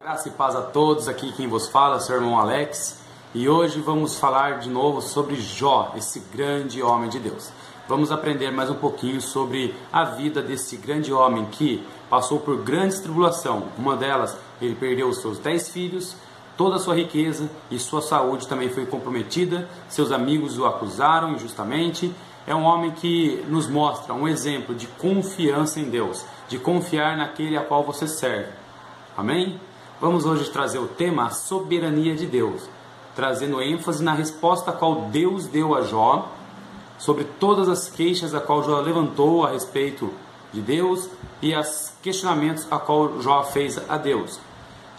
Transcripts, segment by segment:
Graça e paz a todos, aqui quem vos fala é o seu irmão Alex, e hoje vamos falar de novo sobre Jó, esse grande homem de Deus. Vamos aprender mais um pouquinho sobre a vida desse grande homem que passou por grandes tribulações. Uma delas, ele perdeu os seus 10 filhos, toda a sua riqueza e sua saúde também foi comprometida, seus amigos o acusaram injustamente. É um homem que nos mostra um exemplo de confiança em Deus, de confiar naquele a qual você serve. Amém? Vamos hoje trazer o tema a soberania de Deus, trazendo ênfase na resposta a qual Deus deu a Jó, sobre todas as queixas a qual Jó levantou a respeito de Deus e os questionamentos a qual Jó fez a Deus.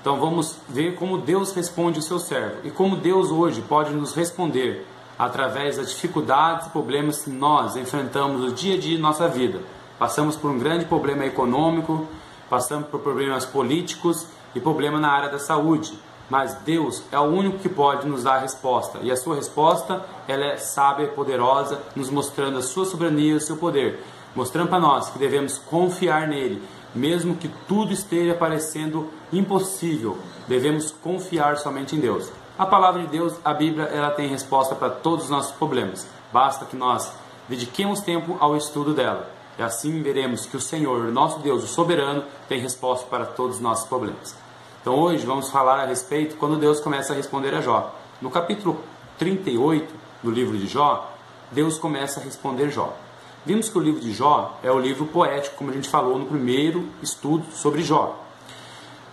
Então vamos ver como Deus responde o seu servo e como Deus hoje pode nos responder através das dificuldades e problemas que nós enfrentamos no dia a dia de nossa vida. Passamos por um grande problema econômico, passamos por problemas políticos e problema na área da saúde, mas Deus é o único que pode nos dar a resposta, e a sua resposta ela é sábia e poderosa, nos mostrando a sua soberania e o seu poder, mostrando para nós que devemos confiar nele, mesmo que tudo esteja parecendo impossível, devemos confiar somente em Deus. A palavra de Deus, a Bíblia, ela tem resposta para todos os nossos problemas, basta que nós dediquemos tempo ao estudo dela. E assim veremos que o Senhor, nosso Deus, o soberano, tem resposta para todos os nossos problemas. Então hoje vamos falar a respeito quando Deus começa a responder a Jó. No capítulo 38 do livro de Jó, Deus começa a responder Jó. Vimos que o livro de Jó é o livro poético, como a gente falou no primeiro estudo sobre Jó.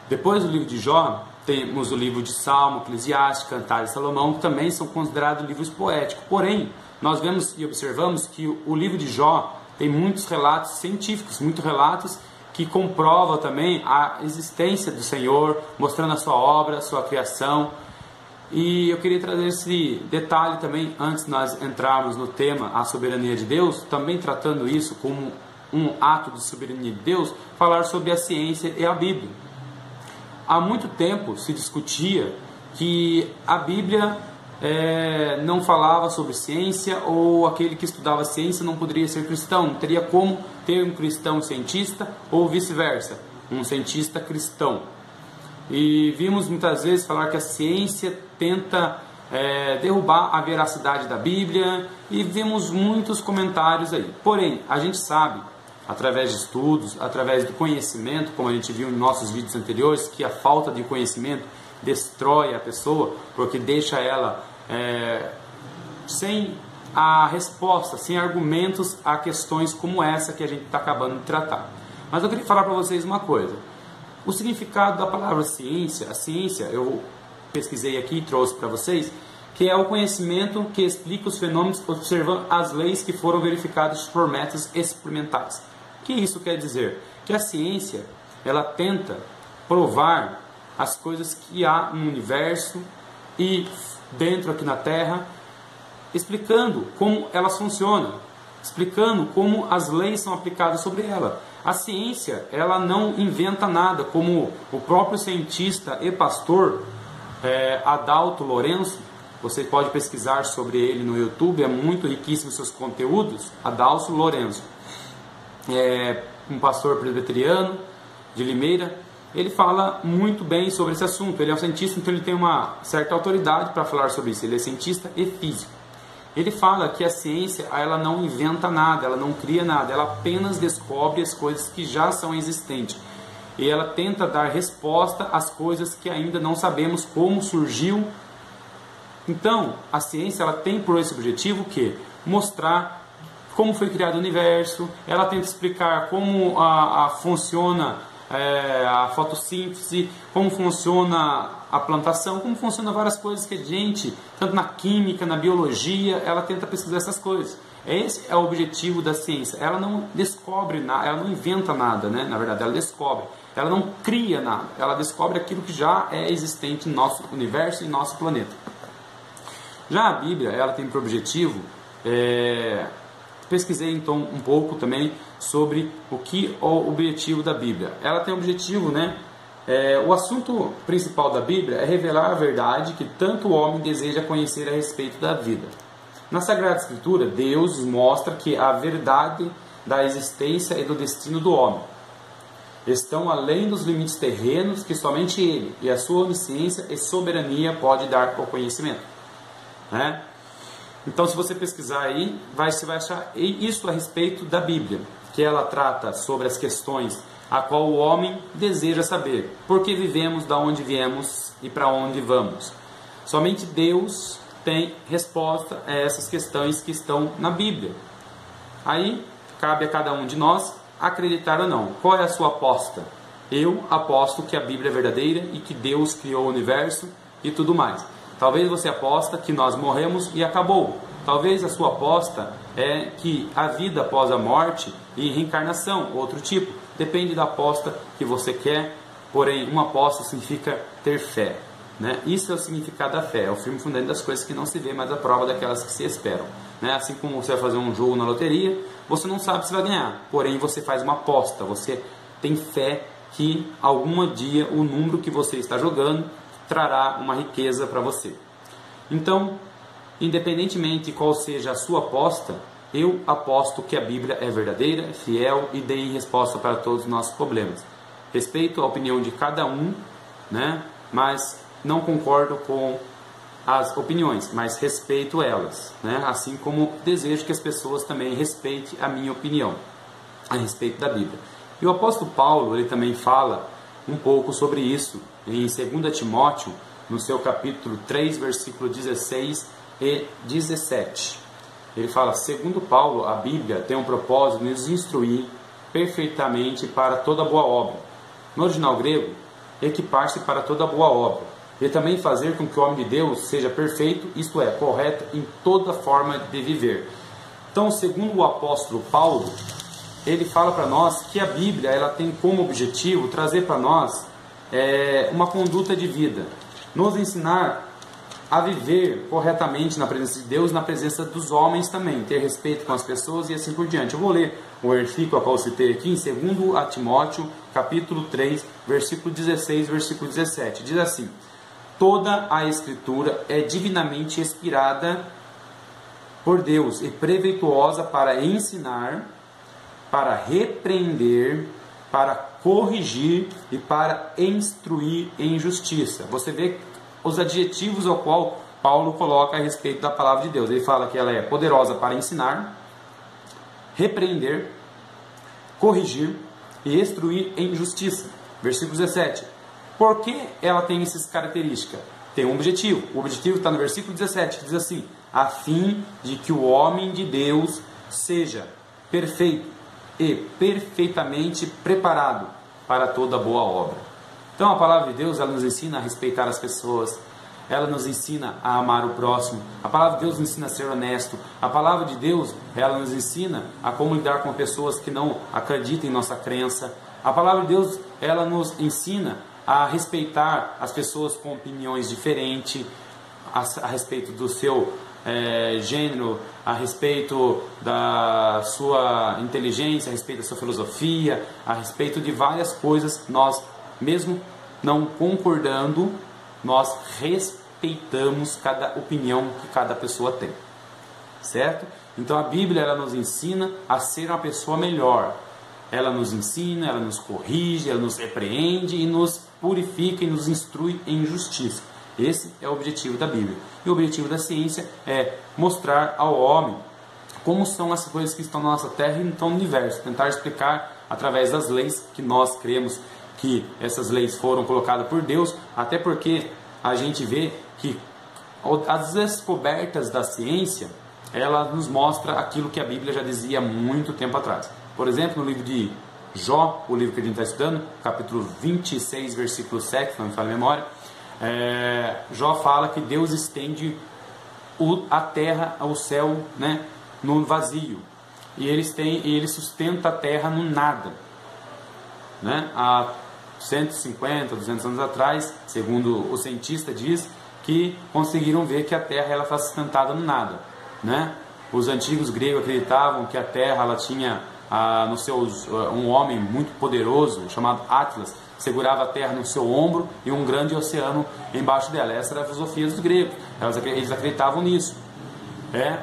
Depois do livro de Jó, temos o livro de Salmo, Eclesiastes, Cantares de Salomão, que também são considerados livros poéticos. Porém, nós vemos e observamos que o livro de Jó tem muitos relatos científicos, muitos relatos que comprovam também a existência do Senhor, mostrando a sua obra, a sua criação. E eu queria trazer esse detalhe também, antes de nós entrarmos no tema a soberania de Deus, também tratando isso como um ato de soberania de Deus, falar sobre a ciência e a Bíblia. Há muito tempo se discutia que a Bíblia não falava sobre ciência, ou aquele que estudava ciência não poderia ser cristão, não teria como ter um cristão cientista, ou vice-versa, um cientista cristão. E vimos muitas vezes falar que a ciência tenta derrubar a veracidade da Bíblia, e vimos muitos comentários aí. Porém, a gente sabe, através de estudos, através do conhecimento, como a gente viu em nossos vídeos anteriores, que a falta de conhecimento destrói a pessoa, porque deixa ela sem a resposta, sem argumentos a questões como essa que a gente está acabando de tratar. Mas eu queria falar para vocês uma coisa. O significado da palavra ciência, a ciência, eu pesquisei aqui e trouxe para vocês, que é o conhecimento que explica os fenômenos observando as leis que foram verificadas por métodos experimentais. O que isso quer dizer? Que a ciência, ela tenta provar as coisas que há no universo e dentro aqui na Terra, explicando como elas funcionam, explicando como as leis são aplicadas sobre ela. A ciência, ela não inventa nada, como o próprio cientista e pastor Adalto Lourenço, você pode pesquisar sobre ele no YouTube, é muito riquíssimo seus conteúdos. Adalto Lourenço é um pastor presbiteriano de Limeira. Ele fala muito bem sobre esse assunto. Ele é um cientista, então ele tem uma certa autoridade para falar sobre isso. Ele é cientista e físico. Ele fala que a ciência, ela não inventa nada, ela não cria nada, ela apenas descobre as coisas que já são existentes. E ela tenta dar resposta às coisas que ainda não sabemos como surgiu. Então, a ciência, ela tem por esse objetivo que mostrar como foi criado o universo, ela tenta explicar como funciona a fotossíntese, como funciona a plantação, como funciona várias coisas que a gente, tanto na química, na biologia, ela tenta pesquisar essas coisas. Esse é o objetivo da ciência. Ela não descobre nada, ela não inventa nada, né? Na verdade, ela descobre. Ela não cria nada, ela descobre aquilo que já é existente no nosso universo e no nosso planeta. Já a Bíblia, ela tem por objetivo pesquisei então um pouco também sobre o que é o objetivo da Bíblia. Ela tem o objetivo, né? O assunto principal da Bíblia é revelar a verdade que tanto o homem deseja conhecer a respeito da vida. Na Sagrada Escritura, Deus mostra que a verdade da existência e do destino do homem. estão além dos limites terrenos que somente Ele e a sua onisciência e soberania pode dar ao conhecimento, né? Então, se você pesquisar aí, você vai achar isso a respeito da Bíblia, que ela trata sobre as questões a qual o homem deseja saber, por que vivemos, da onde viemos e para onde vamos. Somente Deus tem resposta a essas questões que estão na Bíblia. Aí, cabe a cada um de nós acreditar ou não. Qual é a sua aposta? Eu aposto que a Bíblia é verdadeira e que Deus criou o universo e tudo mais. Talvez você aposta que nós morremos e acabou. Talvez a sua aposta é que a vida após a morte e reencarnação, outro tipo. Depende da aposta que você quer, porém uma aposta significa ter fé, né? Isso é o significado da fé, é o firme fundamento das coisas que não se vê, mas a prova daquelas que se esperam, né? Assim como você vai fazer um jogo na loteria, você não sabe se vai ganhar, porém você faz uma aposta, você tem fé que algum dia o número que você está jogando trará uma riqueza para você. Então, independentemente de qual seja a sua aposta, eu aposto que a Bíblia é verdadeira, fiel e dê resposta para todos os nossos problemas. Respeito a opinião de cada um, né? Mas não concordo com as opiniões, mas respeito elas, né? Assim como desejo que as pessoas também respeitem a minha opinião a respeito da Bíblia. E o apóstolo Paulo, ele também fala um pouco sobre isso em 2 Timóteo, no seu capítulo 3, versículo 16 e 17. Ele fala: segundo Paulo, a Bíblia tem um propósito de nos instruir perfeitamente para toda boa obra. No original grego, equipar-se para toda boa obra. E também fazer com que o homem de Deus seja perfeito, isto é, correto em toda forma de viver. Então, segundo o apóstolo Paulo, ele fala para nós que a Bíblia ela tem como objetivo trazer para nós uma conduta de vida, nos ensinar a viver corretamente na presença de Deus, na presença dos homens também, ter respeito com as pessoas e assim por diante. Eu vou ler o versículo a qual eu citei aqui, em 2 Timóteo, capítulo 3, versículo 16, versículo 17. Diz assim: toda a Escritura é divinamente inspirada por Deus e preveituosa para ensinar, para repreender, para corrigir e para instruir em justiça. Você vê os adjetivos ao qual Paulo coloca a respeito da palavra de Deus. Ele fala que ela é poderosa para ensinar, repreender, corrigir e instruir em justiça. Versículo 17. Por que ela tem essas características? Tem um objetivo. O objetivo está no versículo 17, que diz assim: a fim de que o homem de Deus seja perfeito e perfeitamente preparado para toda boa obra. Então a palavra de Deus ela nos ensina a respeitar as pessoas, ela nos ensina a amar o próximo, a palavra de Deus nos ensina a ser honesto, a palavra de Deus ela nos ensina a como lidar com pessoas que não acreditam em nossa crença, a palavra de Deus ela nos ensina a respeitar as pessoas com opiniões diferentes a respeito do seu gênero, a respeito da sua inteligência, a respeito da sua filosofia, a respeito de várias coisas. Nós, mesmo não concordando, nós respeitamos cada opinião que cada pessoa tem, certo? Então a Bíblia ela nos ensina a ser uma pessoa melhor. Ela nos ensina, ela nos corrige, ela nos repreende e nos purifica e nos instrui em justiça. Esse é o objetivo da Bíblia. E o objetivo da ciência é mostrar ao homem como são as coisas que estão na nossa Terra e estão no universo. Tentar explicar através das leis que nós cremos que essas leis foram colocadas por Deus, até porque a gente vê que as descobertas da ciência, ela nos mostra aquilo que a Bíblia já dizia há muito tempo atrás. Por exemplo, no livro de Jó, o livro que a gente está estudando, capítulo 26, versículo 7, não me falha a memória, Jó fala que Deus estende a terra, o céu, né, no vazio, e ele sustenta a terra no nada, né? Há 150, 200 anos atrás, segundo o cientista diz, que conseguiram ver que a terra ela está sustentada no nada, né? Os antigos gregos acreditavam que a terra ela tinha um homem muito poderoso chamado Atlas, segurava a terra no seu ombro e um grande oceano embaixo dela. Essa era a filosofia dos gregos, eles acreditavam nisso.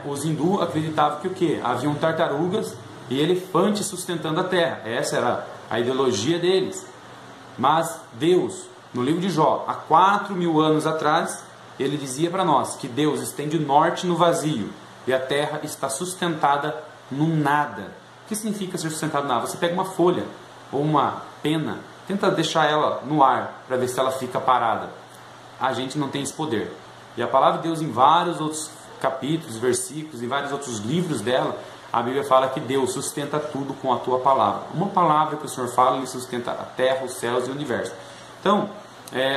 Os hindus acreditavam que o quê? Haviam tartarugas e elefantes sustentando a terra. Essa era a ideologia deles. Mas Deus, no livro de Jó, há 4.000 anos atrás, ele dizia para nós que Deus estende o norte no vazio e a terra está sustentada no nada. O que significa ser sustentado no nada? Você pega uma folha ou uma pena, tenta deixar ela no ar para ver se ela fica parada. A gente não tem esse poder. E a palavra de Deus, em vários outros capítulos, versículos, em vários outros livros dela, a Bíblia fala que Deus sustenta tudo com a tua palavra. Uma palavra que o Senhor fala, Ele sustenta a terra, os céus e o universo. Então,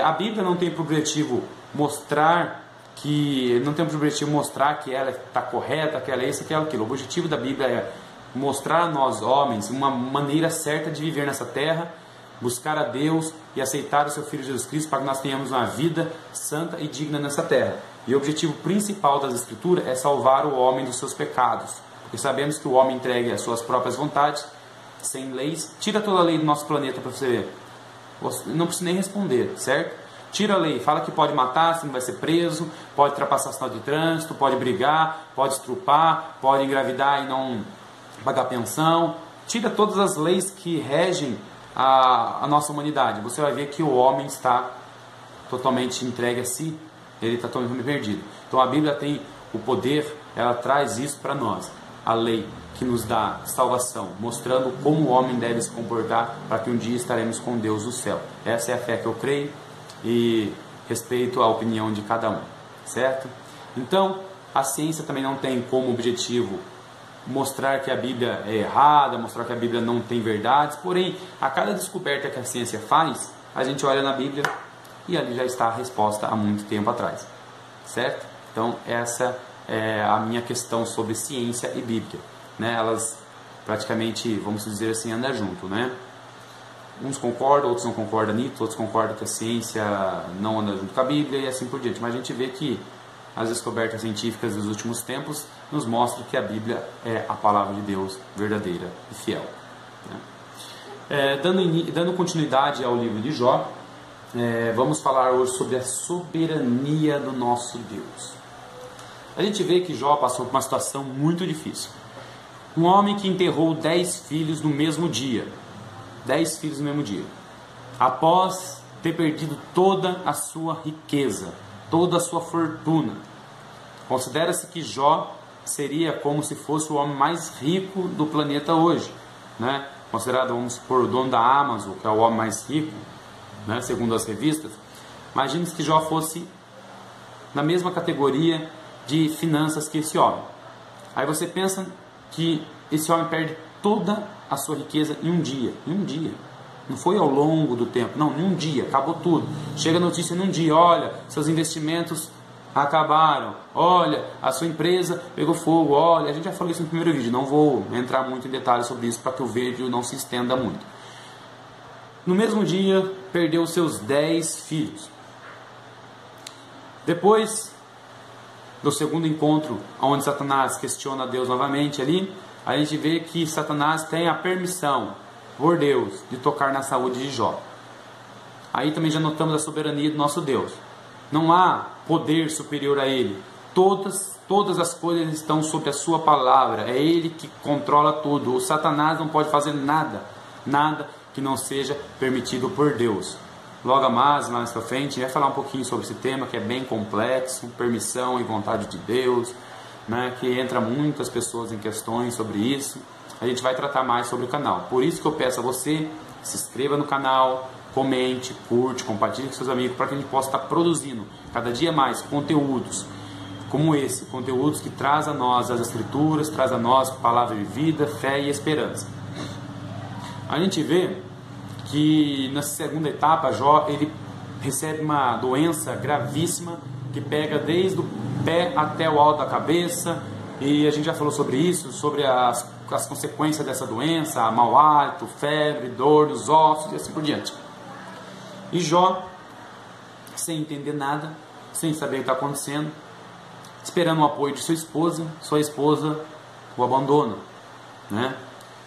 a Bíblia não tem por objetivo mostrar que ela está correta, que ela é isso, que ela é aquilo. O objetivo da Bíblia é mostrar a nós, homens, uma maneira certa de viver nessa terra, buscar a Deus e aceitar o seu Filho Jesus Cristo para que nós tenhamos uma vida santa e digna nessa terra. E o objetivo principal das Escrituras é salvar o homem dos seus pecados. Porque sabemos que o homem entregue as suas próprias vontades, sem leis. Tira toda a lei do nosso planeta para você ver. Você não precisa nem responder, certo? Tira a lei, fala que pode matar, você não vai ser preso, pode ultrapassar sinal de trânsito, pode brigar, pode estrupar, pode engravidar e não pagar pensão. Tira todas as leis que regem a nossa humanidade. Você vai ver que o homem está totalmente entregue a si, ele está totalmente perdido. Então a Bíblia tem o poder, ela traz isso para nós. A lei que nos dá salvação, mostrando como o homem deve se comportar para que um dia estaremos com Deus no céu. Essa é a fé que eu creio e respeito a opinião de cada um, certo? Então, a ciência também não tem como objetivo mostrar que a Bíblia é errada, mostrar que a Bíblia não tem verdades, porém, a cada descoberta que a ciência faz, a gente olha na Bíblia e ali já está a resposta há muito tempo atrás, certo? Então, essa é a minha questão sobre ciência e Bíblia, né? Elas praticamente, vamos dizer assim, andam junto, né? Uns concordam, outros não concordam nisso, outros concordam que a ciência não anda junto com a Bíblia e assim por diante. Mas a gente vê que as descobertas científicas dos últimos tempos nos mostram que a Bíblia é a palavra de Deus verdadeira e fiel, né? Dando continuidade ao livro de Jó, vamos falar hoje sobre a soberania do nosso Deus. A gente vê que Jó passou por uma situação muito difícil. Um homem que enterrou 10 filhos no mesmo dia. 10 filhos no mesmo dia. Após ter perdido toda a sua riqueza, toda a sua fortuna. Considera-se que Jó seria como se fosse o homem mais rico do planeta hoje, né? Considerado, vamos supor, o dono da Amazon, que é o homem mais rico, né? Segundo as revistas. Imagine que Jó fosse na mesma categoria de finanças que esse homem. Aí você pensa que esse homem perde toda a sua riqueza em um dia. Em um dia. Não foi ao longo do tempo. Não, em um dia. Acabou tudo. Chega a notícia em um dia. Olha, seus investimentos acabaram. Olha, a sua empresa pegou fogo. Olha, a gente já falou isso no primeiro vídeo. Não vou entrar muito em detalhes sobre isso para que o vídeo não se estenda muito. No mesmo dia, perdeu os seus 10 filhos. Depois do segundo encontro, onde Satanás questiona a Deus novamente ali, a gente vê que Satanás tem a permissão, por Deus, de tocar na saúde de Jó. Aí também já notamos a soberania do nosso Deus. Não há poder superior a Ele. Todas as coisas estão sob a sua palavra. É Ele que controla tudo. O Satanás não pode fazer nada que não seja permitido por Deus. Logo mais para frente, a gente vai falar um pouquinho sobre esse tema que é bem complexo, permissão e vontade de Deus, né, que entra muitas pessoas em questões sobre isso. A gente vai tratar mais sobre o canal. Por isso que eu peço a você, se inscreva no canal, comente, curte, compartilhe com seus amigos, para que a gente possa estar produzindo cada dia mais conteúdos como esse, conteúdos que traz a nós as Escrituras, traz a nós palavra de vida, fé e esperança. A gente vê que na segunda etapa, Jó, ele recebe uma doença gravíssima que pega desde o pé até o alto da cabeça, e a gente já falou sobre isso, sobre as consequências dessa doença, mau hálito, febre, dor dos ossos e assim por diante. E Jó, sem entender nada, sem saber o que está acontecendo, esperando o apoio de sua esposa o abandona, né?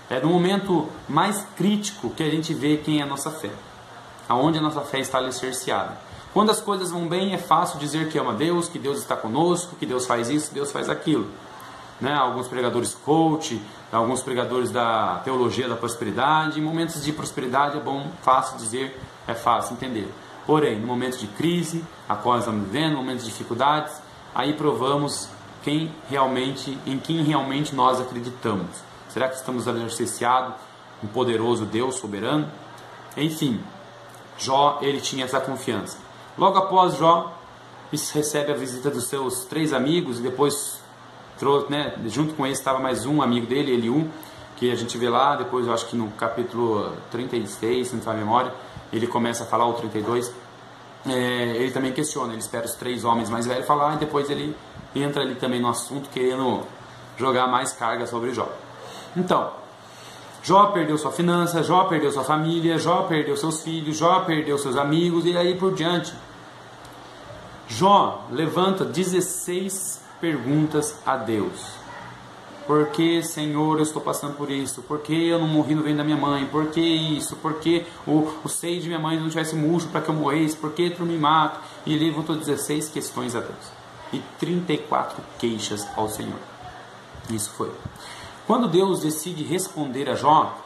É no momento mais crítico que a gente vê quem é a nossa fé, aonde a nossa fé está alicerciada. Quando as coisas vão bem, é fácil dizer que ama Deus, que Deus está conosco, que Deus faz isso, Deus faz aquilo, né? Alguns pregadores coach alguns pregadores da teologia da prosperidade. Em momentos de prosperidade é bom, fácil dizer, é fácil entender. Porém, no momento de crise, a qual nós estamos vivendo, no momento de dificuldades, aí provamos em quem realmente nós acreditamos. Será que estamos alicerçados um poderoso Deus soberano? Enfim, Jó, ele tinha essa confiança. Logo após Jó, recebe a visita dos seus 3 amigos, e depois, junto com ele estava mais um amigo dele, Eliú, que a gente vê lá, depois eu acho que no capítulo 36, se não me falha a memória, ele começa a falar, o 32, ele também questiona, ele espera os 3 homens mais velhos falar, e depois ele entra ali também no assunto, querendo jogar mais carga sobre Jó. Então, Jó perdeu sua finança, Jó perdeu sua família, Jó perdeu seus filhos, Jó perdeu seus amigos, e aí por diante. Jó levanta 16 perguntas a Deus. Por que, Senhor, eu estou passando por isso? Por que eu não morri no ventre da minha mãe? Por que isso? Por que o seio de minha mãe não tivesse murcho para que eu morresse? Por que tu me mata? E ele levantou 16 questões a Deus. E 34 queixas ao Senhor. Isso foi. Quando Deus decide responder a Jó,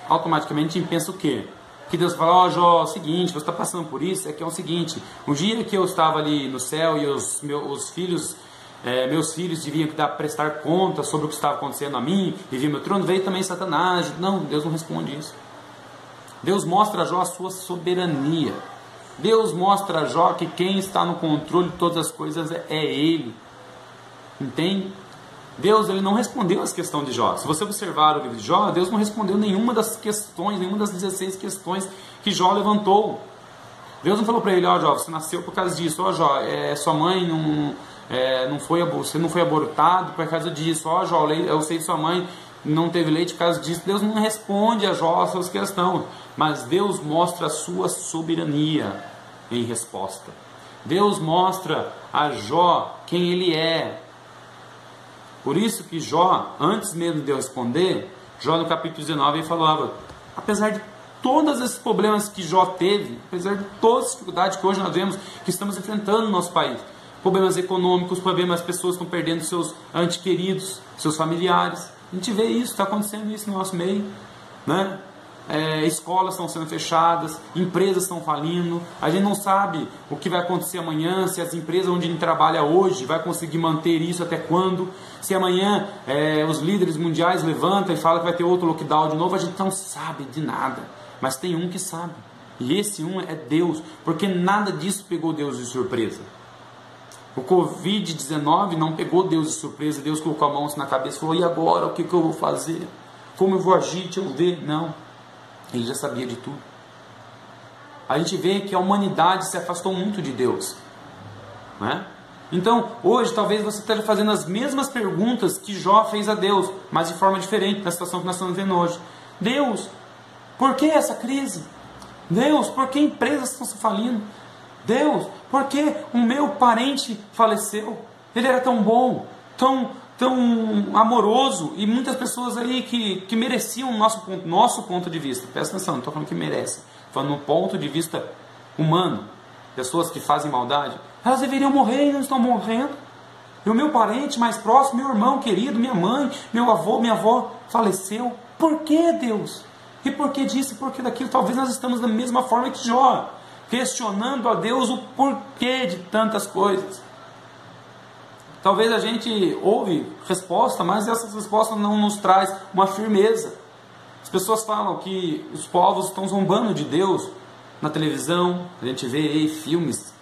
automaticamente a gente pensa o quê? Que Deus fala, ó Jó, é o seguinte, você está passando por isso, é que é o seguinte, um dia que eu estava ali no céu e meus filhos deviam prestar conta sobre o que estava acontecendo a mim, e vi meu trono, veio também Satanás. Não, Deus não responde isso. Deus mostra a Jó a sua soberania. Deus mostra a Jó que quem está no controle de todas as coisas é Ele. Entende? Deus, ele não respondeu as questões de Jó. Se você observar o livro de Jó, Deus não respondeu nenhuma das questões, nenhuma das 16 questões que Jó levantou. Deus não falou para ele, ó Jó, você nasceu por causa disso, ó Jó, sua mãe você não foi abortado por causa disso, ó Jó, eu sei que sua mãe não teve leite por causa disso. Deus não responde a Jó as suas questões, mas Deus mostra a sua soberania em resposta. Deus mostra a Jó quem ele é. Por isso que Jó, antes mesmo de Deus responder, Jó no capítulo 19 ele falava, apesar de todos esses problemas que Jó teve, apesar de todas as dificuldades que hoje nós vemos, que estamos enfrentando no nosso país, problemas econômicos, problemas, as pessoas estão perdendo seus entes queridos, seus familiares, a gente vê isso, está acontecendo isso no nosso meio, né? Escolas estão sendo fechadas, empresas estão falindo, a gente não sabe o que vai acontecer amanhã, se as empresas onde a gente trabalha hoje vai conseguir manter isso até quando, se amanhã os líderes mundiais levantam e falam que vai ter outro lockdown de novo, a gente não sabe de nada, mas tem um que sabe, e esse um é Deus, porque nada disso pegou Deus de surpresa. O Covid-19 não pegou Deus de surpresa, Deus colocou a mão na cabeça e falou, e agora, o que eu vou fazer? Como eu vou agir? Deixa eu ver. Não. Ele já sabia de tudo. A gente vê que a humanidade se afastou muito de Deus, né? Então, hoje, talvez você esteja fazendo as mesmas perguntas que Jó fez a Deus, mas de forma diferente na situação que nós estamos vendo hoje. Deus, por que essa crise? Deus, por que empresas estão se falindo? Deus, por que o meu parente faleceu? Ele era tão bom, tão amoroso, e muitas pessoas aí que mereciam o nosso ponto de vista. Presta atenção, não estou falando que merece, estou falando no ponto de vista humano. Pessoas que fazem maldade, elas deveriam morrer e não estão morrendo. E o meu parente mais próximo, meu irmão querido, minha mãe, meu avô, minha avó faleceu. Por que, Deus? E por que disso e por que daquilo? Talvez nós estamos da mesma forma que Jó, questionando a Deus o porquê de tantas coisas. Talvez a gente ouve resposta, mas essa resposta não nos traz uma firmeza. As pessoas falam que os povos estão zombando de Deus na televisão, a gente vê aí filmes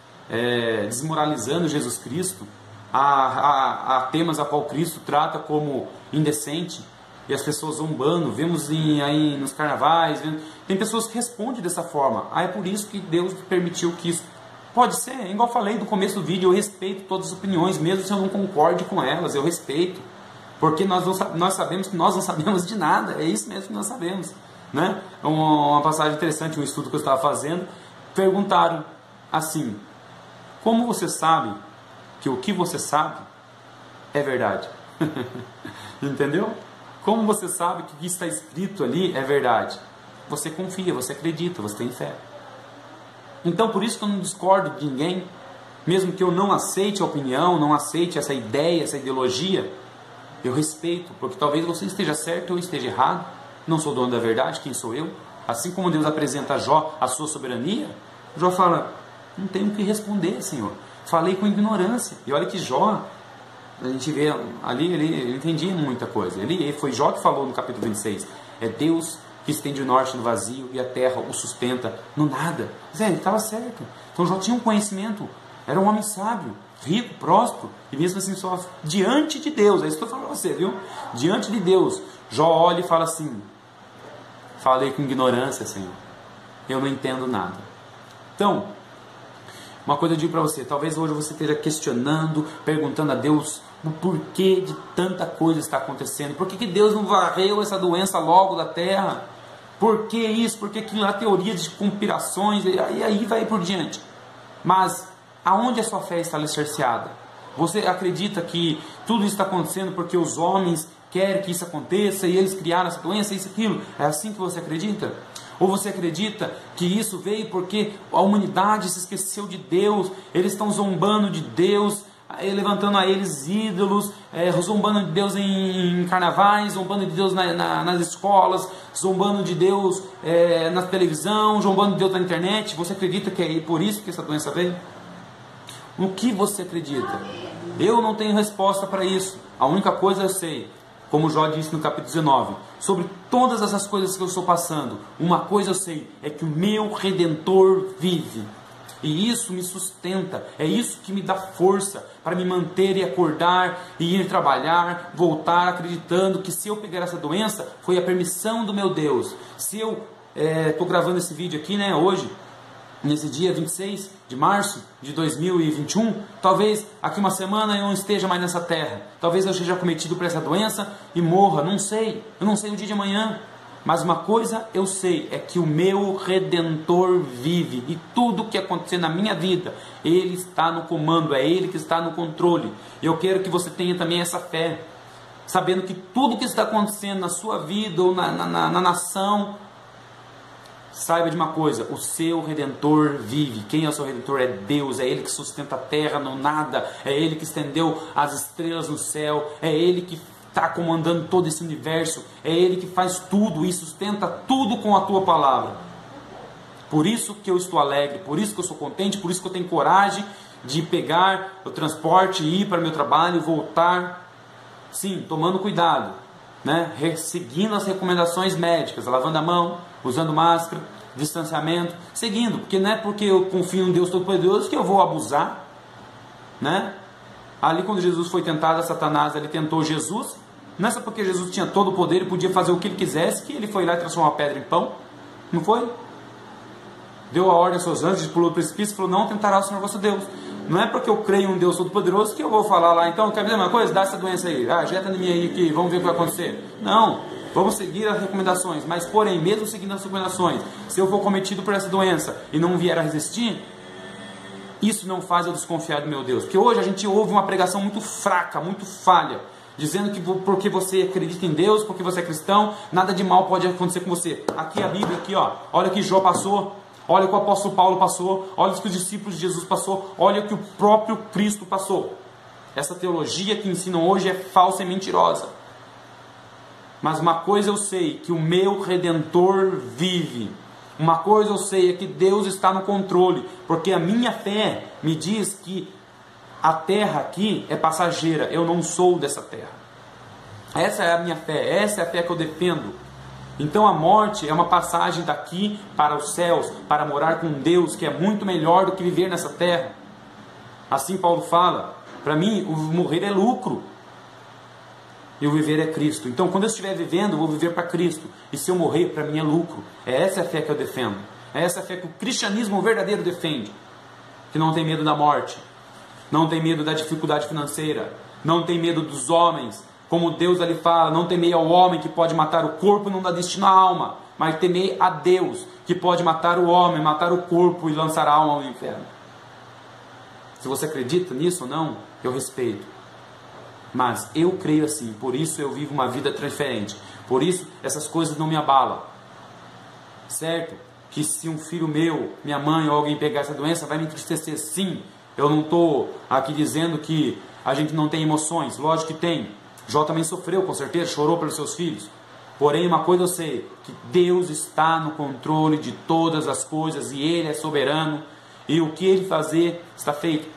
desmoralizando Jesus Cristo, há temas a qual Cristo trata como indecente, e as pessoas zombando, vemos aí nos carnavais, tem pessoas que respondem dessa forma. É por isso que Deus permitiu que isso. Pode ser, igual eu falei no começo do vídeo, eu respeito todas as opiniões, mesmo se eu não concorde com elas, eu respeito. Porque nós sabemos que nós não sabemos de nada, é isso mesmo que nós sabemos, né? Uma passagem interessante, um estudo que eu estava fazendo, perguntaram assim, como você sabe que o que você sabe é verdade? Entendeu? Como você sabe que o que está escrito ali é verdade? Você confia, você acredita, você tem fé. Então, por isso que eu não discordo de ninguém, mesmo que eu não aceite a opinião, não aceite essa ideia, essa ideologia, Eu respeito, porque talvez você esteja certo ou eu esteja errado. Não sou dono da verdade, quem sou eu? Assim como Deus apresenta a Jó a sua soberania, Jó fala, não tenho o que responder, Senhor. Falei com ignorância. E olha que Jó, a gente vê ali, ele entendia muita coisa. Foi Jó que falou no capítulo 26. É Deus que estende o norte no vazio e a terra o sustenta no nada. Zé, ele estava certo. Então Jó tinha um conhecimento. Era um homem sábio, rico, próspero. E mesmo assim, só diante de Deus. É isso que eu estou falando para você, viu? Diante de Deus, Jó olha e fala assim, falei com ignorância, Senhor. Eu não entendo nada. Então, uma coisa eu digo para você, talvez hoje você esteja questionando, perguntando a Deus o porquê de tanta coisa está acontecendo. Por que Deus não varreu essa doença logo da terra? Por que isso? Por que aquilo? A teoria de conspirações, e aí vai por diante. Mas aonde a sua fé está alicerciada? Você acredita que tudo isso está acontecendo porque os homens querem que isso aconteça e eles criaram essa doença, isso, aquilo? É assim que você acredita? Ou você acredita que isso veio porque a humanidade se esqueceu de Deus, eles estão zombando de Deus, levantando a eles ídolos, zombando de Deus em carnavais, zombando de Deus nas escolas, zombando de Deus na televisão, zombando de Deus na internet? Você acredita que é por isso que essa doença veio? O que você acredita? Eu não tenho resposta para isso. A única coisa eu sei, como Jó disse no capítulo 19, sobre todas essas coisas que eu estou passando, uma coisa eu sei, é que o meu Redentor vive. E isso me sustenta, é isso que me dá força para me manter e acordar, e ir trabalhar, voltar acreditando que se eu pegar essa doença, foi a permissão do meu Deus. Se eu estou gravando esse vídeo aqui, né, hoje, nesse dia 26 de março de 2021, talvez aqui uma semana eu não esteja mais nessa terra, talvez eu seja cometido por essa doença e morra, não sei, eu não sei o dia de amanhã, mas uma coisa eu sei, é que o meu Redentor vive, e tudo que acontecer na minha vida, Ele está no comando, é Ele que está no controle. Eu quero que você tenha também essa fé, sabendo que tudo que está acontecendo na sua vida ou na nação, saiba de uma coisa, o seu Redentor vive. Quem é o seu Redentor? É Deus, é Ele que sustenta a terra no nada, é Ele que estendeu as estrelas no céu, é Ele que está comandando todo esse universo, é Ele que faz tudo e sustenta tudo com a tua palavra. Por isso que eu estou alegre, por isso que eu sou contente, por isso que eu tenho coragem de pegar o transporte, ir para o meu trabalho, voltar, sim, tomando cuidado, né? Seguindo as recomendações médicas, lavando a mão, usando máscara, distanciamento, seguindo, porque não é porque eu confio em Deus Todo-Poderoso que eu vou abusar, né? Ali quando Jesus foi tentado, Satanás, ele tentou Jesus, não é só porque Jesus tinha todo o poder e podia fazer o que ele quisesse, que ele foi lá e transformou a pedra em pão, não foi? Deu a ordem aos seus anjos, pulou do precipício e falou, não tentará o Senhor vosso Deus. Não é porque eu creio em um Deus Todo-Poderoso que eu vou falar lá, então, quer dizer uma coisa? Dá essa doença aí, jeta em mim aí, que vamos ver o que vai acontecer. Não, vamos seguir as recomendações, mas porém, mesmo seguindo as recomendações, se eu for cometido por essa doença e não vier a resistir, isso não faz eu desconfiar do meu Deus. Porque hoje a gente ouve uma pregação muito fraca, muito falha, dizendo que porque você acredita em Deus, porque você é cristão, nada de mal pode acontecer com você. Aqui a Bíblia, aqui, ó, olha o que Jó passou, olha o que o apóstolo Paulo passou, olha o que os discípulos de Jesus passou, olha o que o próprio Cristo passou. Essa teologia que ensinam hoje é falsa e mentirosa. Mas uma coisa eu sei, que o meu Redentor vive. Uma coisa eu sei, é que Deus está no controle, porque a minha fé me diz que a terra aqui é passageira, eu não sou dessa terra. Essa é a minha fé, essa é a fé que eu defendo. Então a morte é uma passagem daqui para os céus, para morar com Deus, que é muito melhor do que viver nessa terra. Assim Paulo fala, para mim o morrer é lucro, e o viver é Cristo. Então quando eu estiver vivendo, eu vou viver para Cristo, e se eu morrer, para mim é lucro. É essa a fé que eu defendo, é essa a fé que o cristianismo verdadeiro defende, que não tem medo da morte, não tem medo da dificuldade financeira, não tem medo dos homens, como Deus ali fala, não temei ao homem que pode matar o corpo e não dá destino à alma, mas temei a Deus que pode matar o homem, matar o corpo e lançar a alma ao inferno. Se você acredita nisso ou não, eu respeito, mas eu creio assim, por isso eu vivo uma vida diferente, por isso essas coisas não me abalam, certo? Que se um filho meu, minha mãe ou alguém pegar essa doença, vai me entristecer, sim. Eu não estou aqui dizendo que a gente não tem emoções, lógico que tem. Jó também sofreu, com certeza, chorou pelos seus filhos. Porém, uma coisa eu sei, que Deus está no controle de todas as coisas e Ele é soberano, e o que Ele fazer está feito.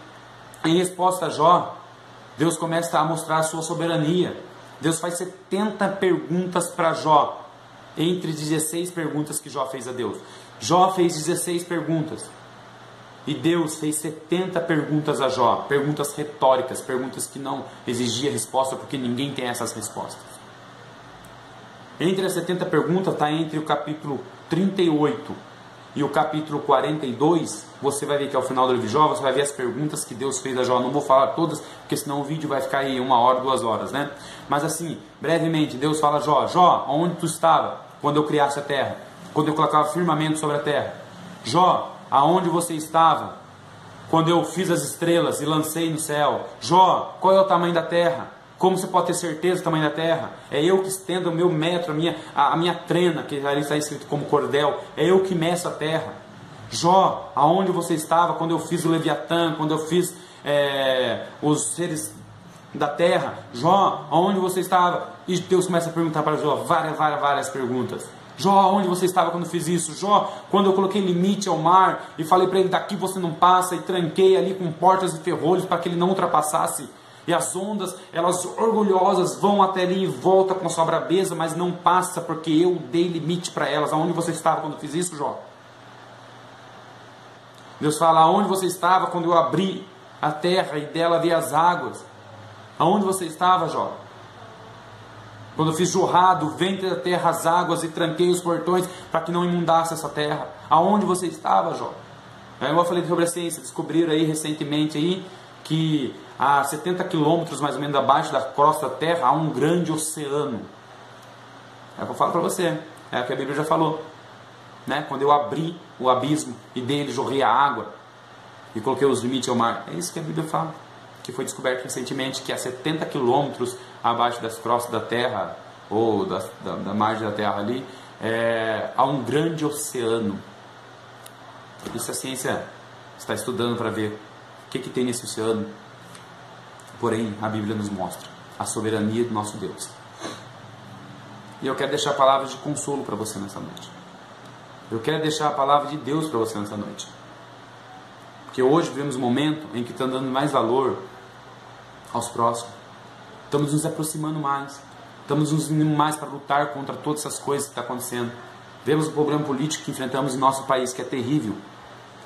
Em resposta a Jó, Deus começa a mostrar a sua soberania. Deus faz 70 perguntas para Jó, entre 16 perguntas que Jó fez a Deus. Jó fez 16 perguntas, e Deus fez 70 perguntas a Jó, perguntas retóricas, perguntas que não exigiam resposta, porque ninguém tem essas respostas. Entre as 70 perguntas, está entre o capítulo 38 e o capítulo 42, você vai ver que ao final do livro de Jó, você vai ver as perguntas que Deus fez a Jó. Não vou falar todas, porque senão o vídeo vai ficar aí 1 hora, 2 horas, né? Mas assim, brevemente, Deus fala a Jó: Jó, onde tu estava quando eu criasse a terra? Quando eu colocava firmamento sobre a terra? Jó, aonde você estava quando eu fiz as estrelas e lancei no céu? Jó, qual é o tamanho da terra? Como você pode ter certeza do tamanho da terra? É eu que estendo o meu metro, a minha trena, que ali está escrito como cordel. É eu que meço a terra. Jó, aonde você estava quando eu fiz o Leviatã, quando eu fiz os seres da terra? Jó, aonde você estava? E Deus começa a perguntar para Jó várias perguntas. Jó, aonde você estava quando eu fiz isso? Jó, quando eu coloquei limite ao mar e falei para ele: daqui você não passa, e tranquei ali com portas e ferrolhos para que ele não ultrapassasse. E as ondas, elas orgulhosas, vão até ali e voltam com sua brabeza, mas não passa, porque eu dei limite para elas. Aonde você estava quando eu fiz isso, Jó? Deus fala: aonde você estava quando eu abri a terra e dela vi as águas? Aonde você estava, Jó? Quando eu fiz jorrar do ventre da terra as águas e tranquei os portões para que não inundasse essa terra? Aonde você estava, Jó? Aí eu falei sobre a ciência, descobriram aí recentemente aí que a 70 quilômetros mais ou menos abaixo da crosta da terra há um grande oceano. É o que eu falo para você, é o que a Bíblia já falou, né? Quando eu abri o abismo e dele jorrei a água e coloquei os limites ao mar, é isso que a Bíblia fala, que foi descoberto recentemente, que a 70 quilômetros abaixo das crostas da terra, ou da margem da terra ali, há um grande oceano. Isso a ciência está estudando para ver o que tem nesse oceano. Porém, a Bíblia nos mostra a soberania do nosso Deus. E eu quero deixar palavras de consolo para você nessa noite. Eu quero deixar a palavra de Deus para você nessa noite. Porque hoje vivemos um momento em que estamos dando mais valor aos próximos. Estamos nos aproximando mais. Estamos nos unindo mais para lutar contra todas essas coisas que estão acontecendo. Vemos o problema político que enfrentamos em nosso país, que é terrível.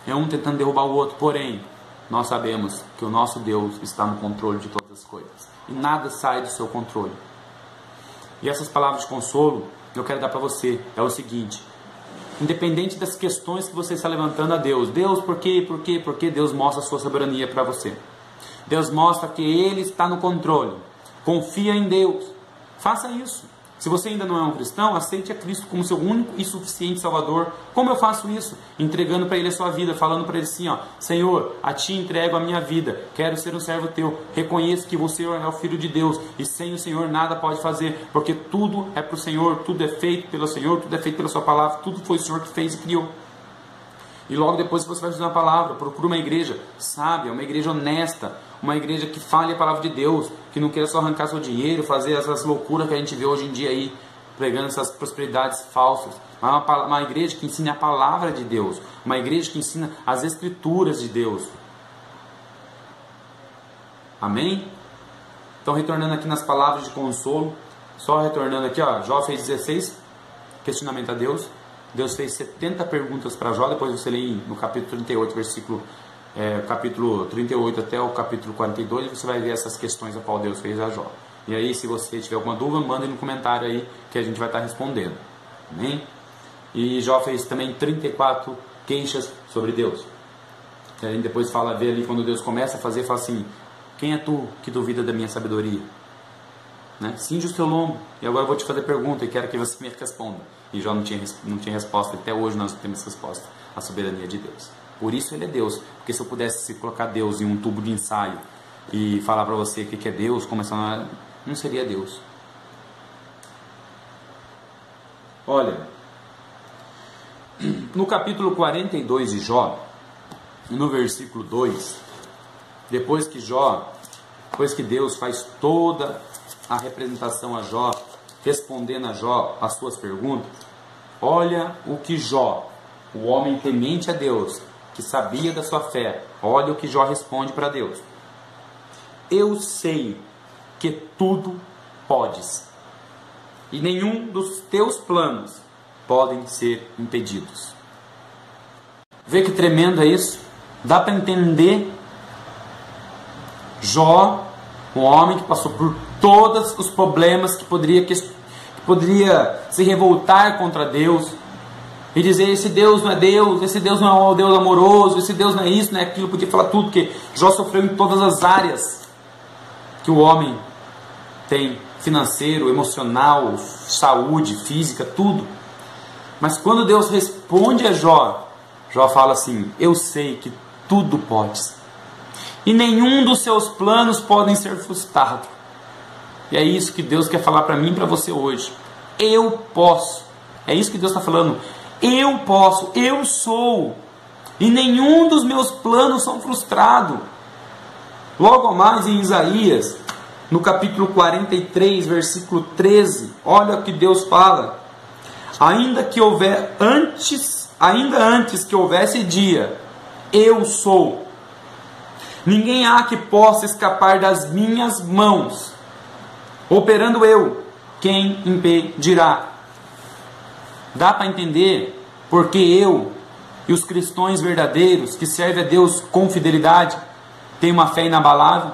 É um tentando derrubar o outro, porém, nós sabemos que o nosso Deus está no controle de todas as coisas. E nada sai do seu controle. E essas palavras de consolo, eu quero dar para você, é o seguinte: independente das questões que você está levantando a Deus, Deus, por quê? Deus mostra a sua soberania para você. Deus mostra que Ele está no controle. Confia em Deus. Faça isso. Se você ainda não é um cristão, aceite a Cristo como seu único e suficiente Salvador. Como eu faço isso? Entregando para Ele a sua vida, falando para Ele assim, ó: Senhor, a Ti entrego a minha vida, quero ser um servo Teu, reconheço que você é o Filho de Deus, e sem o Senhor nada pode fazer, porque tudo é para o Senhor, tudo é feito pelo Senhor, tudo é feito pela Sua palavra, tudo foi o Senhor que fez e criou. E logo depois que você vai fazer uma palavra, procura uma igreja sábia, uma igreja honesta, uma igreja que fale a palavra de Deus, que não queira só arrancar seu dinheiro, fazer essas loucuras que a gente vê hoje em dia aí, pregando essas prosperidades falsas. Uma igreja que ensine a palavra de Deus, uma igreja que ensina as escrituras de Deus. Amém? Então, retornando aqui nas palavras de consolo, só retornando aqui, ó, Jó fez 16 questionamentos a Deus. Deus fez 70 perguntas para Jó. Depois você lê no capítulo 38, capítulo 38 até o capítulo 42, você vai ver essas questões a qual Deus fez a Jó. E aí, se você tiver alguma dúvida, manda no comentário aí, que a gente vai estar respondendo. Amém? E Jó fez também 34 queixas sobre Deus. E a gente depois vê ali, quando Deus começa a fazer, fala assim: quem é tu que duvida da minha sabedoria? Né? Cinge o teu lombo, e agora eu vou te fazer pergunta e quero que você me responda. E Jó não tinha resposta, até hoje nós não temos resposta à soberania de Deus. Por isso Ele é Deus, porque se eu pudesse colocar Deus em um tubo de ensaio e falar para você o que é Deus, não seria Deus. Olha, no capítulo 42 de Jó, no versículo 2, depois que Deus faz toda a representação a Jó, respondendo a Jó as suas perguntas, olha o que Jó, o homem temente a Deus, que sabia da sua fé, olha o que Jó responde para Deus. Eu sei que tudo podes, e nenhum dos teus planos podem ser impedidos. Vê que tremendo é isso? Dá para entender Jó, um homem que passou por todos os problemas, que poderia se revoltar contra Deus e dizer: esse Deus não é Deus, esse Deus não é um Deus amoroso, esse Deus não é isso, não é aquilo. Podia falar tudo, porque Jó sofreu em todas as áreas que o homem tem: financeiro, emocional, saúde, física, tudo. Mas quando Deus responde a Jó, Jó fala assim: eu sei que tudo podes, e nenhum dos seus planos podem ser frustrados. E é isso que Deus quer falar para mim e para você hoje. Eu posso. É isso que Deus está falando. Eu posso, eu sou, e nenhum dos meus planos são frustrados. Logo mais em Isaías, no capítulo 43, versículo 13, olha o que Deus fala: ainda antes que houvesse dia, eu sou. Ninguém há que possa escapar das minhas mãos. Operando eu, quem impedirá? Dá para entender porque eu e os cristãos verdadeiros que servem a Deus com fidelidade têm uma fé inabalável?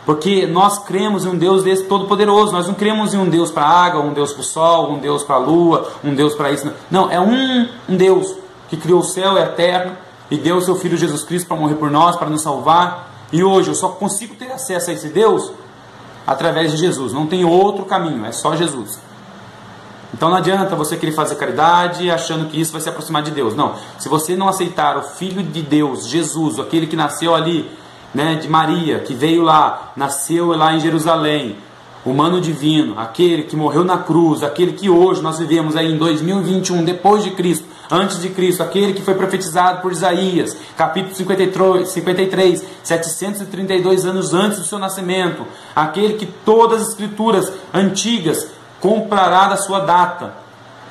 Porque nós cremos em um Deus desse todo-poderoso. Nós não cremos em um Deus para a água, um Deus para o sol, um Deus para a lua, um Deus para isso. Não, é um Deus que criou o céu e a terra e deu o seu Filho Jesus Cristo para morrer por nós, para nos salvar. E hoje eu só consigo ter acesso a esse Deus através de Jesus. Não tem outro caminho, é só Jesus. Então não adianta você querer fazer caridade achando que isso vai se aproximar de Deus. Não, se você não aceitar o Filho de Deus, Jesus, aquele que nasceu ali, né, de Maria, que veio lá, nasceu lá em Jerusalém, humano divino, aquele que morreu na cruz, aquele que hoje nós vivemos aí em 2021, depois de Cristo, antes de Cristo, aquele que foi profetizado por Isaías, capítulo 53, 732 anos antes do seu nascimento, aquele que todas as escrituras antigas comprará da sua data,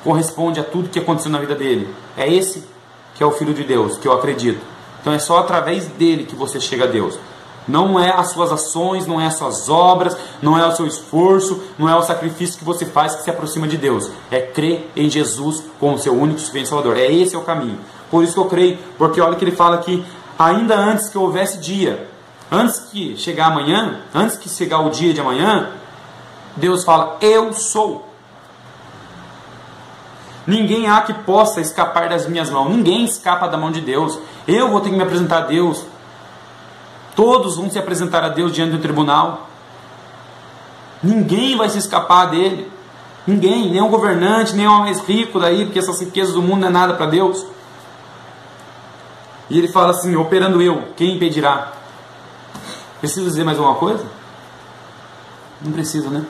corresponde a tudo que aconteceu na vida dele. É esse que é o Filho de Deus, que eu acredito. Então é só através dele que você chega a Deus. Não é as suas ações, não é as suas obras, não é o seu esforço, não é o sacrifício que você faz que se aproxima de Deus. É crer em Jesus como seu único e suficiente Salvador. Esse é o caminho. Por isso que eu creio, porque olha que ele fala aqui: ainda antes que houvesse dia, antes que chegar amanhã, antes que chegar o dia de amanhã, Deus fala: eu sou. Ninguém há que possa escapar das minhas mãos. Ninguém escapa da mão de Deus. Eu vou ter que me apresentar a Deus. Todos vão se apresentar a Deus diante do tribunal. Ninguém vai se escapar dele. Ninguém, nem o governante, nem o mais rico daí, porque essas riquezas do mundo não é nada para Deus. E ele fala assim: operando eu, quem impedirá? Preciso dizer mais alguma coisa? Não precisa, né?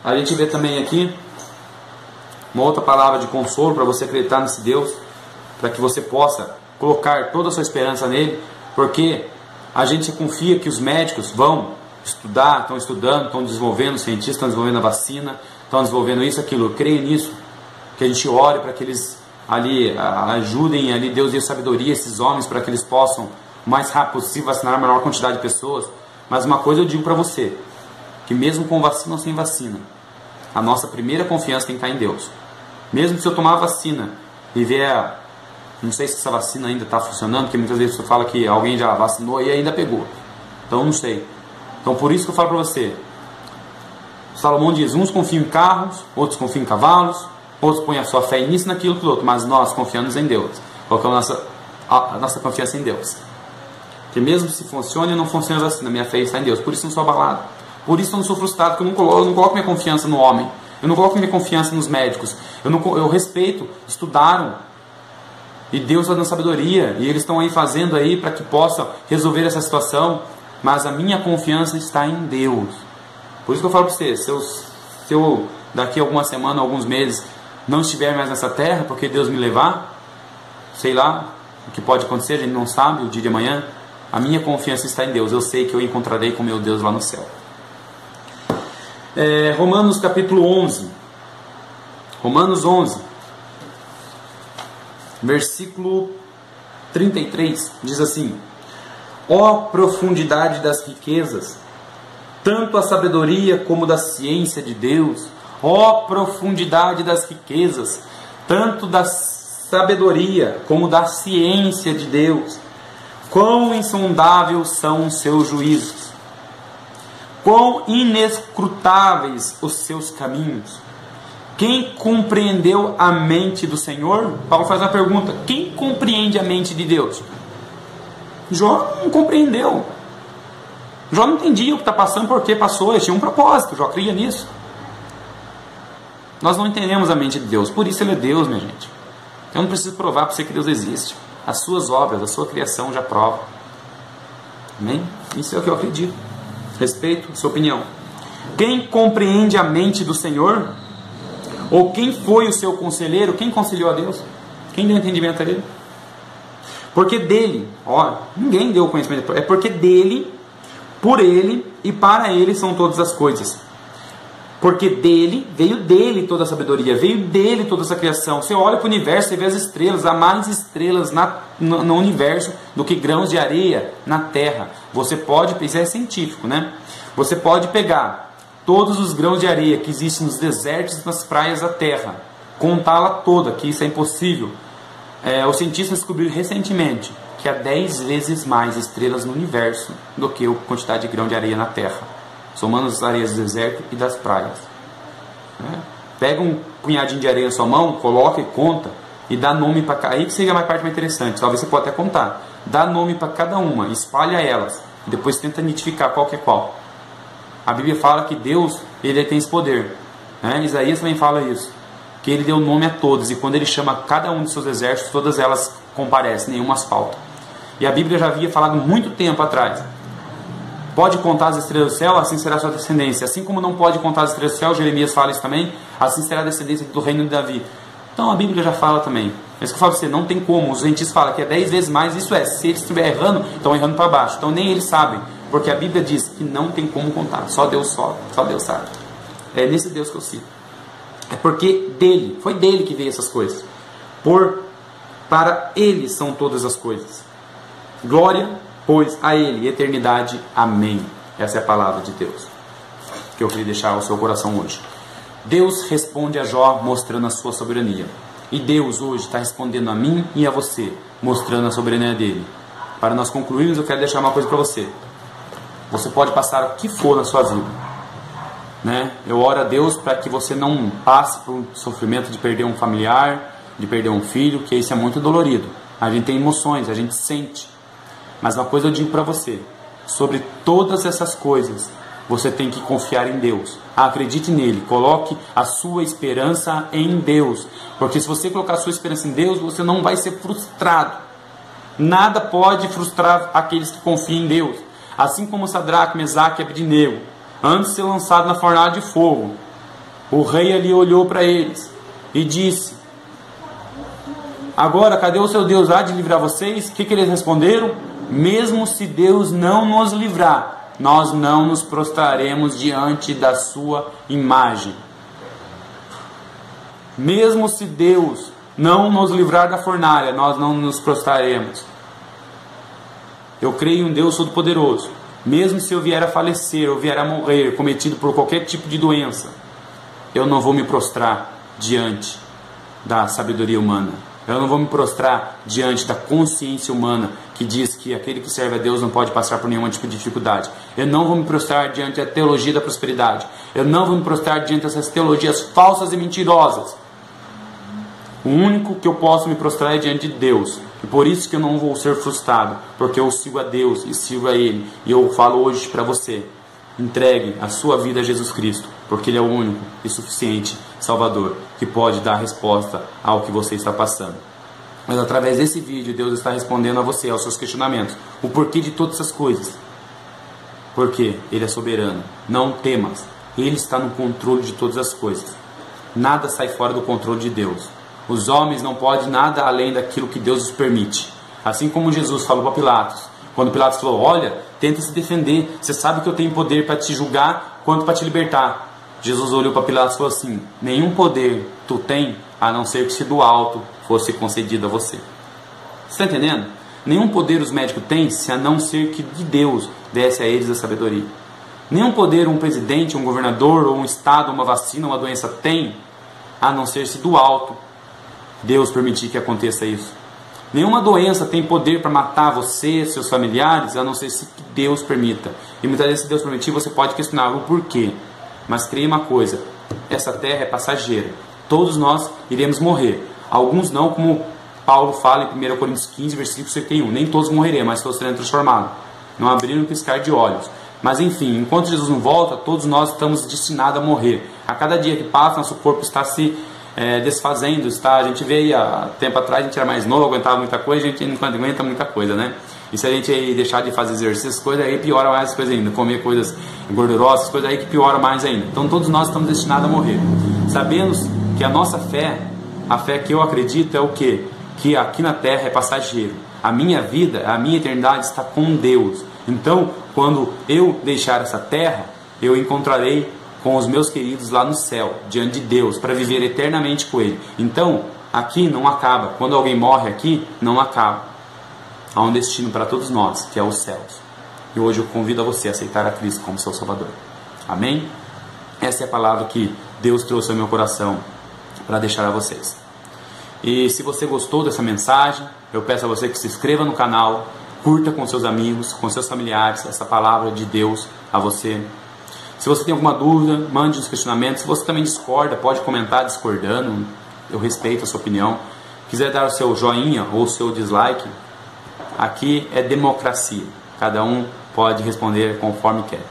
A gente vê também aqui uma outra palavra de consolo para você acreditar nesse Deus, para que você possa colocar toda a sua esperança nele, porque a gente confia que os médicos vão estudar, estão estudando, estão desenvolvendo, os cientistas estão desenvolvendo a vacina, estão desenvolvendo isso, aquilo. Eu creio nisso, que a gente ore para que eles ali ajudem, ali Deus dê sabedoria a esses homens para que eles possam o mais rápido possível vacinar a maior quantidade de pessoas. Mas uma coisa eu digo para você, que mesmo com vacina ou sem vacina, a nossa primeira confiança tem que estar em Deus. Mesmo se eu tomar a vacina e ver, não sei se essa vacina ainda está funcionando, porque muitas vezes você fala que alguém já vacinou e ainda pegou. Então não sei. Então por isso que eu falo para você, Salomão diz: uns confiam em carros, outros confiam em cavalos, outros põem a sua fé nisso, naquilo, naquilo outro, mas nós confiamos em Deus. Colocamos a nossa confiança em Deus. Que mesmo se funcione ou não funcione a vacina, minha fé está em Deus. Por isso eu não sou abalado. Por isso eu não sou frustrado, porque eu não coloco minha confiança no homem. Eu não coloco minha confiança nos médicos. Eu respeito, estudaram. E Deus está dando sabedoria. E eles estão aí fazendo aí para que possam resolver essa situação. Mas a minha confiança está em Deus. Por isso que eu falo para você, se eu daqui a alguma semana, alguns meses, não estiver mais nessa terra, porque Deus me levar, sei lá o que pode acontecer, a gente não sabe o dia de amanhã. A minha confiança está em Deus. Eu sei que eu encontrarei com meu Deus lá no céu. Romanos capítulo 11. Romanos 11, versículo 33, diz assim: ó profundidade das riquezas, tanto a sabedoria como da ciência de Deus. Ó profundidade das riquezas, tanto da sabedoria como da ciência de Deus. Quão insondáveis são os seus juízos, quão inescrutáveis os seus caminhos. Quem compreendeu a mente do Senhor? Paulo faz uma pergunta: quem compreende a mente de Deus? Jó não compreendeu. Jó não entendia o que está passando, porque passou. Ele tinha um propósito, Jó cria nisso. Nós não entendemos a mente de Deus, por isso Ele é Deus, minha gente. Eu não preciso provar para você que Deus existe. As suas obras, a sua criação já prova. Amém? Isso é o que eu acredito. Respeito a sua opinião. Quem compreende a mente do Senhor? Ou quem foi o seu conselheiro? Quem conciliou a Deus? Quem deu entendimento a Ele? Porque dele, ó, ninguém deu conhecimento. É porque dele, por Ele e para Ele são todas as coisas. Porque veio dele toda a sabedoria, veio dele toda essa criação. Você olha para o universo, você vê as estrelas, há mais estrelas no universo do que grãos de areia na Terra. Você pode, isso é científico, né? Você pode pegar todos os grãos de areia que existem nos desertos e nas praias da Terra, contá-la toda, que isso é impossível. Os cientistas descobriram recentemente que há 10 vezes mais estrelas no universo do que a quantidade de grão de areia na Terra, somando as areias do deserto e das praias. Pega um punhadinho de areia na sua mão, coloca e conta, e dá nome para cada. Aí que seria a parte mais interessante, talvez você possa até contar. Dá nome para cada uma, espalha elas, e depois tenta identificar qual que é qual. A Bíblia fala que Deus, Ele tem esse poder. Isaías também fala isso, que Ele deu nome a todas, e quando Ele chama cada um de seus exércitos, todas elas comparecem, nenhuma falta. E a Bíblia já havia falado muito tempo atrás: pode contar as estrelas do céu, assim será a sua descendência. Assim como não pode contar as estrelas do céu, Jeremias fala isso também, assim será a descendência do reino de Davi. Então a Bíblia já fala também. É isso que eu falo para você, não tem como. Os cientistas falam que é 10 vezes mais, isso é, se eles estiverem errando, estão errando para baixo. Então nem eles sabem, porque a Bíblia diz que não tem como contar, só Deus sabe. É nesse Deus que eu cito. É porque foi dele que veio essas coisas. Para Ele são todas as coisas. Glória, pois, a Ele, eternidade. Amém. Essa é a palavra de Deus que eu queria deixar ao seu coração hoje. Deus responde a Jó mostrando a sua soberania. E Deus hoje está respondendo a mim e a você, mostrando a soberania dele. Para nós concluirmos, eu quero deixar uma coisa para você. Você pode passar o que for na sua vida, Eu oro a Deus para que você não passe por um sofrimento de perder um familiar, de perder um filho, que isso é muito dolorido. A gente tem emoções, a gente sente. Mas uma coisa eu digo para você: sobre todas essas coisas, você tem que confiar em Deus. Acredite nele, coloque a sua esperança em Deus. Porque se você colocar a sua esperança em Deus, você não vai ser frustrado. Nada pode frustrar aqueles que confiam em Deus. Assim como Sadraque, Mesaque e Abednego, antes de ser lançado na fornalha de fogo, o rei ali olhou para eles e disse: agora, cadê o seu Deus? Há de livrar vocês? O que eles responderam? Mesmo se Deus não nos livrar, nós não nos prostraremos diante da sua imagem. Mesmo se Deus não nos livrar da fornalha, nós não nos prostraremos. Eu creio em um Deus todo-poderoso. Mesmo se eu vier a falecer, ou vier a morrer, cometido por qualquer tipo de doença, eu não vou me prostrar diante da sabedoria humana. Eu não vou me prostrar diante da consciência humana que diz que aquele que serve a Deus não pode passar por nenhum tipo de dificuldade. Eu não vou me prostrar diante da teologia da prosperidade. Eu não vou me prostrar diante dessas teologias falsas e mentirosas. O único que eu posso me prostrar é diante de Deus. E por isso que eu não vou ser frustrado, porque eu sigo a Deus e sigo a Ele. E eu falo hoje para você: entregue a sua vida a Jesus Cristo, porque Ele é o único e suficiente Salvador que pode dar resposta ao que você está passando. Mas através desse vídeo, Deus está respondendo a você, aos seus questionamentos, o porquê de todas essas coisas. Porque Ele é soberano. Não temas, Ele está no controle de todas as coisas. Nada sai fora do controle de Deus. Os homens não podem nada além daquilo que Deus os permite. Assim como Jesus falou para Pilatos, quando Pilatos falou: olha, tenta se defender, você sabe que eu tenho poder para te julgar quanto para te libertar. Jesus olhou para Pilatos e falou assim: nenhum poder tu tem a não ser que se do alto fosse concedido a você. Você está entendendo? Nenhum poder os médicos têm se a não ser que de Deus desse a eles a sabedoria. Nenhum poder um presidente, um governador, ou um estado, uma vacina, uma doença tem a não ser se do alto Deus permitir que aconteça isso. Nenhuma doença tem poder para matar você, seus familiares, a não ser se Deus permita. E muitas vezes, se Deus permitir, você pode questionar o porquê. Mas creia uma coisa: essa terra é passageira. Todos nós iremos morrer. Alguns não, como Paulo fala em 1 Coríntios 15, versículo 71. Nem todos morreremos, mas todos serão transformados. Não abriram um piscar de olhos. Mas enfim, enquanto Jesus não volta, todos nós estamos destinados a morrer. A cada dia que passa, nosso corpo está se desfazendo. A gente vê aí, há tempo atrás, a gente era mais novo, aguentava muita coisa, a gente não aguenta muita coisa, né? E se a gente aí deixar de fazer exercícios, coisas aí piora mais as coisas ainda. Comer coisas gordurosas, coisas aí que piora mais ainda. Então todos nós estamos destinados a morrer. Sabemos que a nossa fé, a fé que eu acredito é o quê? Que aqui na terra é passageiro. A minha vida, a minha eternidade está com Deus. Então, quando eu deixar essa terra, eu encontrarei com os meus queridos lá no céu, diante de Deus, para viver eternamente com Ele. Então, aqui não acaba. Quando alguém morre aqui, não acaba. Há um destino para todos nós, que é os céus. E hoje eu convido a você a aceitar a Cristo como seu Salvador. Amém? Essa é a palavra que Deus trouxe ao meu coração para deixar a vocês. E se você gostou dessa mensagem, eu peço a você que se inscreva no canal, curta com seus amigos, com seus familiares, essa palavra de Deus a você. Se você tem alguma dúvida, mande os questionamentos. Se você também discorda, pode comentar discordando, eu respeito a sua opinião. Quiser dar o seu joinha ou o seu dislike, aqui é democracia. Cada um pode responder conforme quer.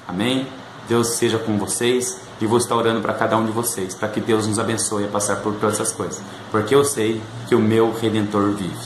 Amém? Deus seja com vocês. E vou estar orando para cada um de vocês, para que Deus nos abençoe a passar por todas essas coisas. Porque eu sei que o meu Redentor vive.